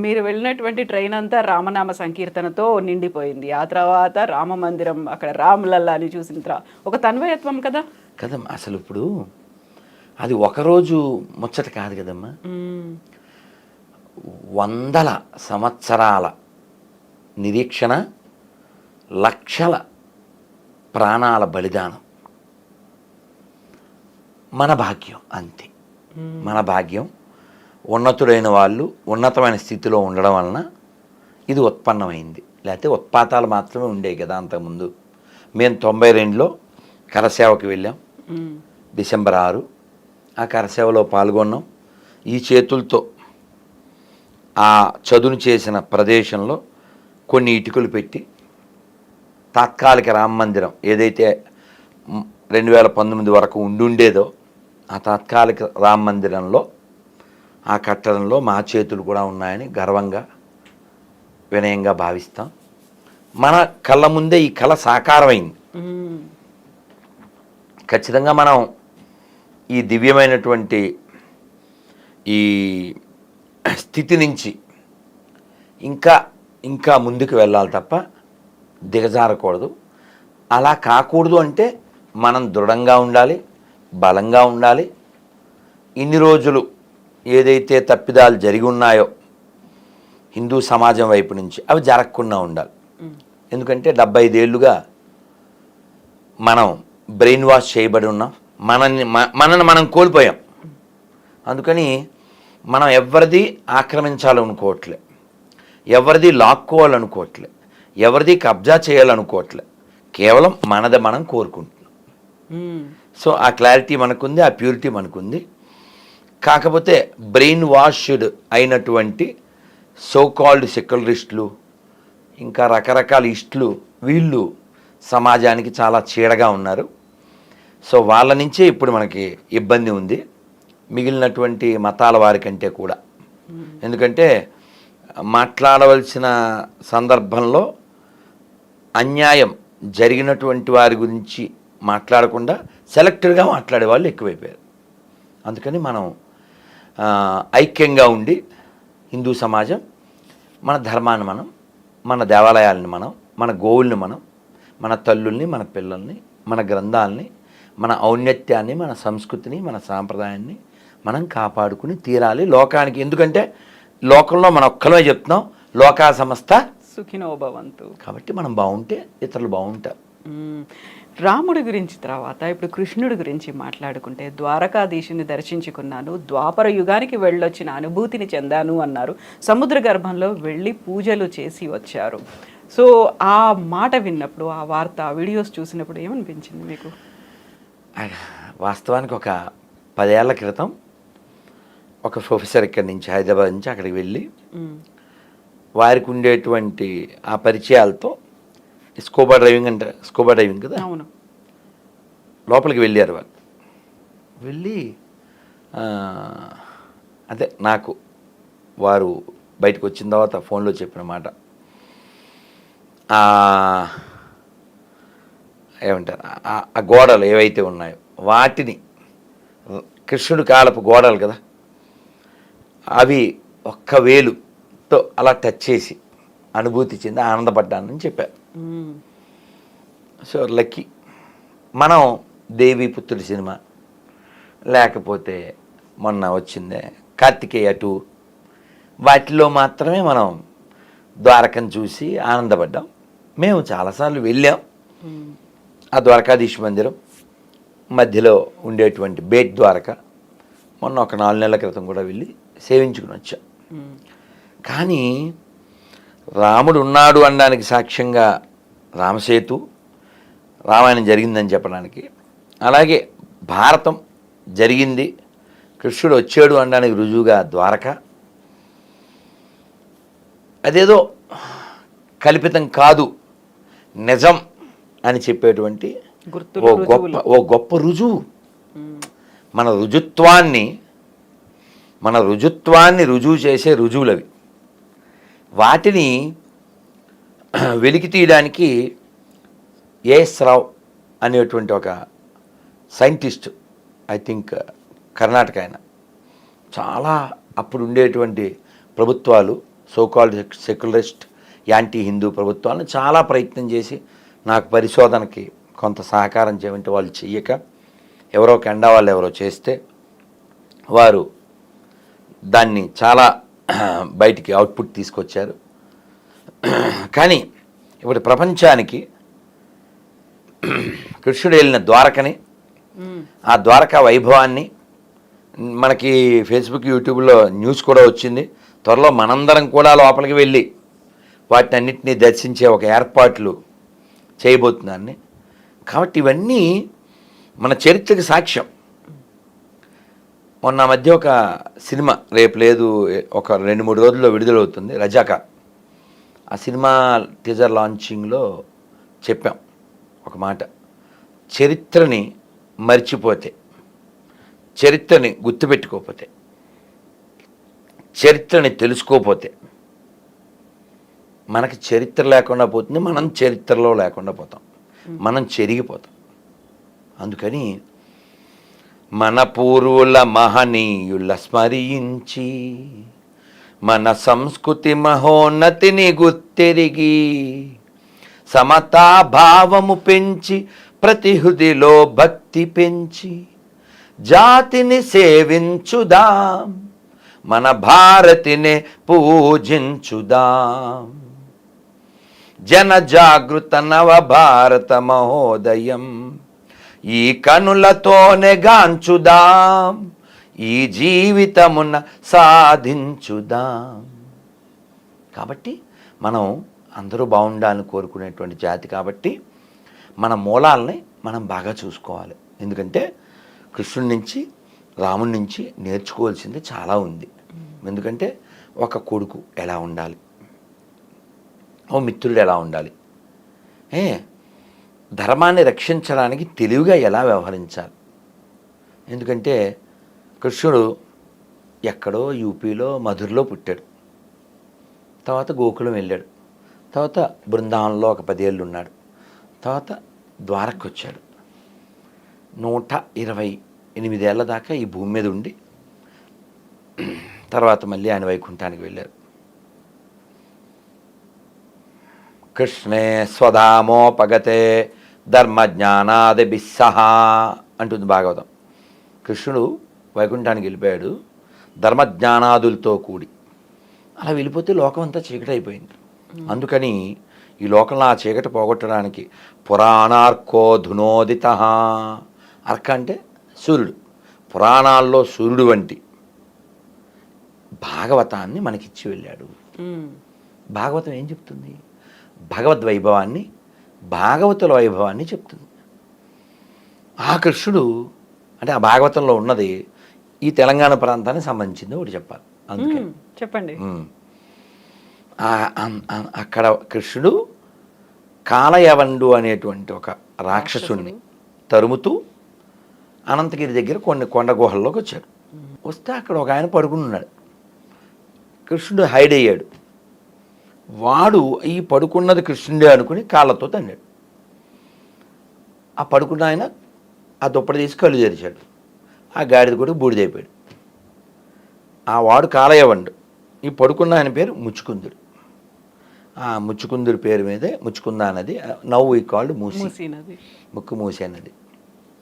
మీరు వెళ్ళినటువంటి ట్రైన్ అంతా రామనామ సంకీర్తనతో నిండిపోయింది. ఆ తర్వాత రామ మందిరం, అక్కడ రాములల్లాని చూసిన తర్వాత ఒక తన్మయత్వం కదా. కదమ్మా, అసలు ఇప్పుడు అది ఒకరోజు ముచ్చట కాదు కదమ్మా. వందల సంవత్సరాల నిరీక్షణ, లక్షల ప్రాణాల బలిదానం మన భాగ్యం. అంతే, మన భాగ్యం. ఉన్నతుడైన వాళ్ళు ఉన్నతమైన స్థితిలో ఉండడం వలన ఇది ఉత్పన్నమైంది. లేకపోతే ఉత్పాతాలు మాత్రమే ఉండేవి కదా అంతకుముందు. మేము 92లో కరసేవకి వెళ్ళాం, డిసెంబర్ 6. ఆ కరసేవలో పాల్గొన్నాం. ఈ చేతులతో ఆ చదును చేసిన ప్రదేశంలో కొన్ని ఇటుకలు పెట్టి తాత్కాలిక రామ మందిరం ఏదైతే 2019 వరకు ఉండుండేదో ఆ తాత్కాలిక రామ మందిరంలో, ఆ కట్టడంలో మా చేతులు కూడా ఉన్నాయని గర్వంగా, వినయంగా భావిస్తాం. మన కళ్ళ ముందే ఈ కళ సాకారమైంది. ఖచ్చితంగా మనం ఈ దివ్యమైనటువంటి ఈ స్థితి నుంచి ఇంకా ఇంకా ముందుకు వెళ్ళాలి తప్ప దిగజారకూడదు. అలా కాకూడదు అంటే మనం దృఢంగా ఉండాలి, బలంగా ఉండాలి. ఇన్ని రోజులు ఏదైతే తప్పిదాలు జరిగి ఉన్నాయో హిందూ సమాజం వైపు నుంచి అవి జరగకుండా ఉండాలి. ఎందుకంటే 75 ఏళ్ళుగా మనం బ్రెయిన్ వాష్ చేయబడి ఉన్నాం. మనల్ని మనం కోల్పోయాం. అందుకని మనం ఎవరిది ఆక్రమించాలనుకోవట్లే, ఎవరిది లాక్కోవాలనుకోవట్లే, ఎవరిది కబ్జా చేయాలనుకోవట్లే. కేవలం మనది మనం కోరుకుంటున్నాం. సో ఆ క్లారిటీ మనకుంది, ఆ ప్యూరిటీ మనకుంది. కాకపోతే బ్రెయిన్ వాష్డ్ అయినటువంటి సోకాల్డ్ సెక్యులరిస్టులు, ఇంకా రకరకాల ఇస్టులు, వీళ్ళు సమాజానికి చాలా చీడగా ఉన్నారు. సో వాళ్ళ నుంచే ఇప్పుడు మనకి ఇబ్బంది ఉంది, మిగిలినటువంటి మతాల వారి కంటే కూడా. ఎందుకంటే మాట్లాడవలసిన సందర్భంలో అన్యాయం జరిగినటువంటి వారి గురించి మాట్లాడకుండా సెలెక్టెడ్గా మాట్లాడే వాళ్ళు ఎక్కువైపోయారు. అందుకని మనం ఐక్యంగా ఉండి హిందూ సమాజం మన ధర్మాన్ని మనం, మన దేవాలయాలని మనం, మన గోవుల్ని మనం, మన తల్లుల్ని, మన పిల్లల్ని, మన గ్రంథాలని, మన ఔన్నత్యాన్ని, మన సంస్కృతిని, మన సాంప్రదాయాన్ని మనం కాపాడుకుని తీరాలి లోకానికి. ఎందుకంటే లోకంలో మనం ఒక్కలమే చెప్తున్నాం, లోకా సమస్త సుఖినో భవంతు. కాబట్టి మనం బాగుంటే ఇతరులు బాగుంటారు. రాముడి గురించి తర్వాత ఇప్పుడు కృష్ణుడి గురించి మాట్లాడుకుంటే, ద్వారకాధీశుని దర్శించుకున్నాను, ద్వాపర యుగానికి వెళ్ళొచ్చిన అనుభూతిని చెందాను అన్నారు. సముద్ర గర్భంలో వెళ్ళి పూజలు చేసి వచ్చారు. సో ఆ మాట విన్నప్పుడు, ఆ వార్త, ఆ వీడియోస్ చూసినప్పుడు ఏమనిపించింది మీకు? వాస్తవానికి ఒక 10 ఏళ్ల క్రితం ఒక ప్రొఫెసర్ ఇక్కడి నుంచి, హైదరాబాద్ నుంచి అక్కడికి వెళ్ళి వారికి ఉండేటువంటి ఆ పరిచయాలతో స్కూబా డ్రైవింగ్ అంటే, స్కూబా డ్రైవింగ్ కదా, అవును, లోపలికి వెళ్ళారు. వాళ్ళు వెళ్ళి అదే నాకు వారు బయటకు వచ్చిన తర్వాత ఫోన్లో చెప్పిన మాట, ఏమంటారు, ఆ గోడలు ఏవైతే ఉన్నాయో వాటిని, కృష్ణుడి కాలపు గోడలు కదా, అవి ఒక్క వేలుతో అలా టచ్ చేసి అనుభూతి చెంది ఆనందపడ్డానని చెప్పారు. So lucky. మనం దేవీపుత్రుడి సినిమా, లేకపోతే మొన్న వచ్చిందే కార్తికేయ 2, వాటిలో మాత్రమే మనం ద్వారకను చూసి ఆనందపడ్డాం. మేము చాలాసార్లు వెళ్ళాం. ఆ ద్వారకాధీశ మందిరం మధ్యలో ఉండేటువంటి బేట్ ద్వారక మొన్న ఒక 4 నెలల క్రితం కూడా వెళ్ళి సేవించుకుని వచ్చాం. కానీ రాముడు ఉన్నాడు అనడానికి సాక్ష్యంగా రామసేతు, రామాయణం జరిగిందని చెప్పడానికి, అలాగే భారతం జరిగింది, కృష్ణుడు వచ్చాడు అనడానికి రుజువుగా ద్వారక, అదేదో కల్పితం కాదు నిజం అని చెప్పేటువంటి ఓ గొప్ప రుజువు. మన రుజుత్వాన్ని రుజువు చేసే రుజువులవి. వాటిని వెలికి తీయడానికి ఏఎస్ రావు అనేటువంటి ఒక సైంటిస్ట్, ఐ థింక్ కర్ణాటక ఆయన, చాలా అప్పుడు ఉండేటువంటి ప్రభుత్వాలు సోకాల్డ్ సెక్యులరిస్ట్ యాంటీ హిందూ ప్రభుత్వాలను చాలా ప్రయత్నం చేసి నాకు పరిశోధనకి కొంత సహకారం చేయమంటే వాళ్ళు చెయ్యక ఎవరో కెండా వాళ్ళు ఎవరో చేస్తే వారు దాన్ని చాలా బయటికి అవుట్పుట్ తీసుకొచ్చారు. కానీ ఇప్పుడు ప్రపంచానికి కృష్ణుడు వెళ్ళిన ద్వారకని, ఆ ద్వారకా వైభవాన్ని మనకి ఫేస్బుక్ యూట్యూబ్లో న్యూస్ కూడా వచ్చింది. త్వరలో మనందరం కూడా లోపలికి వెళ్ళి వాటిని అన్నింటినీ దర్శించే ఒక ఏర్పాట్లు చేయబోతున్నాన్ని. కాబట్టి ఇవన్నీ మన చరిత్రకి సాక్ష్యం. మొన్న మధ్య ఒక సినిమా రేపు లేదు ఒక 2-3 రోజుల్లో విడుదలవుతుంది, రజాకా. ఆ సినిమా టీజర్ లాంచింగ్లో చెప్పాం ఒక మాట, చరిత్రని మర్చిపోతే, చరిత్రని గుర్తుపెట్టుకోకపోతే, చరిత్రని తెలుసుకోకపోతే మనకి చరిత్ర లేకుండా పోతుంది, మనం చరిత్రలో లేకుండా పోతాం, మనం చెరిగిపోతాం. అందుకని మన పూర్వుల మహనీయుల స్మరించి మన సంస్కృతి మహోన్నతిని గుర్తెరిగి సమతాభావము పెంచి ప్రతి హృదిలో భక్తి పెంచి జాతిని సేవించుదాం, మన భారతిని పూజించుదాం. జన జాగృత నవ భారత మహోదయం ఈ కనులతోనే గాంచుదాం, ఈ జీవితమున సాధించుదాం. కాబట్టి మనం అందరూ బాగుండాలని కోరుకునేటువంటి జాతి కాబట్టి మన మూలాలని మనం బాగా చూసుకోవాలి. ఎందుకంటే కృష్ణుడి నుంచి రాముడి నుంచి నేర్చుకోవాల్సింది చాలా ఉంది. ఎందుకంటే ఒక కొడుకు ఎలా ఉండాలి, ఓ మిత్రుడు ఎలా ఉండాలి, ధర్మాన్ని రక్షించడానికి తెలివిగా ఎలా వ్యవహరించాలి. ఎందుకంటే కృష్ణుడు ఎక్కడో యూపీలో మధురలో పుట్టాడు, తర్వాత గోకులం వెళ్ళాడు, తర్వాత బృందావనంలో ఒక 10 ఏళ్ళు ఉన్నాడు, తర్వాత ద్వారకు వచ్చాడు. 128 ఏళ్ళ దాకా ఈ భూమి మీద ఉండి తర్వాత మళ్ళీ ఆయన వైకుంఠానికి వెళ్ళారు. కృష్ణే స్వధామోపగతే ధర్మజ్ఞానాది బిస్సహ అంటుంది భాగవతం. కృష్ణుడు వైకుంఠానికి వెళ్ళిపోయాడు ధర్మజ్ఞానాదులతో కూడి. అలా వెళ్ళిపోతే లోకం అంతా చీకటి అయిపోయింది. అందుకని ఈ లోకంలో ఆ చీకటి పోగొట్టడానికి పురాణార్కో ధునోదిత, అర్క అంటే సూర్యుడు, పురాణాల్లో సూర్యుడు వంటి భాగవతాన్ని మనకిచ్చి వెళ్ళాడు. భాగవతం ఏం చెప్తుంది? భగవద్వైభవాన్ని, భాగవతుల వైభవాన్ని చెప్తుంది. ఆ కృష్ణుడు అంటే ఆ భాగవతంలో ఉన్నది ఈ తెలంగాణ ప్రాంతానికి సంబంధించింది ఒకటి చెప్పాలి. అందుకే చెప్పండి. అక్కడ కృష్ణుడు కాలయవండు అనేటువంటి ఒక రాక్షసుణ్ణి తరుముతూ అనంతగిరి దగ్గర కొన్ని కొండ గుహల్లోకి వచ్చాడు. వస్తే అక్కడ ఒక ఆయన పడుకుని ఉన్నాడు. కృష్ణుడు హైడ్ అయ్యాడు. వాడు ఈ పడుకున్నది కృష్ణుడే అనుకుని కాళ్ళతో తన్నాడు. ఆ పడుకున్న ఆయన ఆ దుప్పటి తీసి కళ్ళు తెరిచాడు. ఆ గాడిద కూడా బూడిదైపోయాడు. ఆ వాడు కాలయవండు, ఈ పడుకున్న ఆయన పేరు ముచ్చుకుందుడు. ఆ ముచ్చుకుందుడి పేరు మీదే ముచ్చుకుందా నది, నవ్వు ఈ కాల్డ్ మూసీ నది, ముక్కు మూసీ నది.